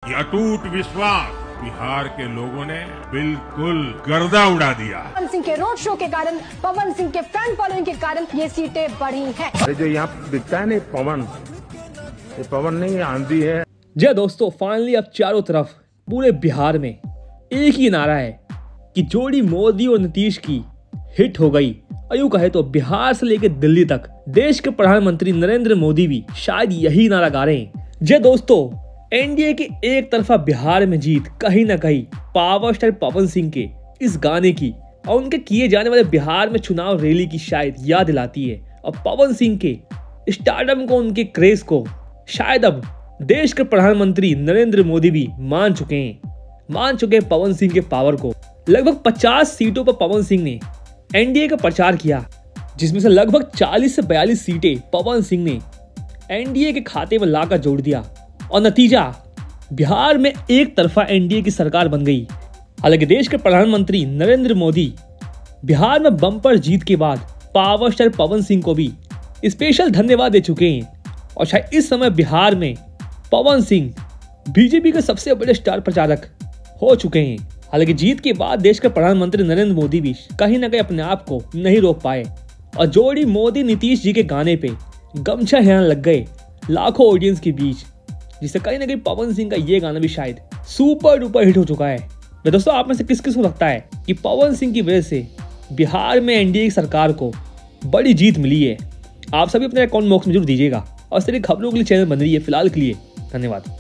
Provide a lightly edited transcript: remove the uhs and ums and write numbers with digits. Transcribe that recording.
ये अटूट विश्वास बिहार के लोगों ने बिल्कुल गर्दा उड़ा दिया। पवन सिंह के रोड शो के कारण, पवन सिंह के फैन फॉलोइंग के कारण ये सीटें बढ़ी हैं। अरे जो यहाँ दिखता है नहीं पवन, ये पवन नहीं आंधी है। जी दोस्तों, फाइनली अब चारों तरफ पूरे बिहार में एक ही नारा है कि जोड़ी मोदी और नीतीश की हिट हो गई। और यूं कहे तो बिहार से लेकर दिल्ली तक देश के प्रधानमंत्री नरेंद्र मोदी भी शायद यही नारा गा रहे हैं। जी दोस्तों, एनडीए की एक तरफा बिहार में जीत कहीं ना कहीं पावर स्टार पवन सिंह के इस गाने की और उनके किए जाने वाले बिहार में चुनाव रैली की शायद याद दिलाती है। और पवन सिंह के स्टारडम को, उनके क्रेज को शायद अब देश के प्रधानमंत्री नरेंद्र मोदी भी मान चुके हैं पवन सिंह के पावर को। लगभग 50 सीटों पर पवन सिंह ने एनडीए का प्रचार किया, जिसमें से लगभग 40 से 42 सीटें पवन सिंह ने एनडीए के खाते में लाकर जोड़ दिया और नतीजा बिहार में एक तरफा एनडीए की सरकार बन गई। हालांकि देश के प्रधानमंत्री नरेंद्र मोदी बिहार में बम्पर जीत के बाद पावर स्टार पवन सिंह को भी स्पेशल धन्यवाद दे चुके हैं और शायद इस समय बिहार में पवन सिंह बीजेपी के सबसे बड़े स्टार प्रचारक हो चुके हैं। हालांकि जीत के बाद देश के प्रधानमंत्री नरेंद्र मोदी भी कहीं ना कहीं अपने आप को नहीं रोक पाए और जोड़ी मोदी नीतीश जी के गाने पे गमछा हिलाने लग गए लाखों ऑडियंस के बीच, जिससे कहीं ना कहीं पवन सिंह का ये गाना भी शायद सुपर डुपर हिट हो चुका है। तो दोस्तों, आप में से किस किस को लगता है कि पवन सिंह की वजह से बिहार में एनडीए की सरकार को बड़ी जीत मिली है? आप सभी अपने कमेंट बॉक्स में जरूर दीजिएगा और इस तरह खबरों के लिए चैनल बन रही है फिलहाल के लिए। धन्यवाद।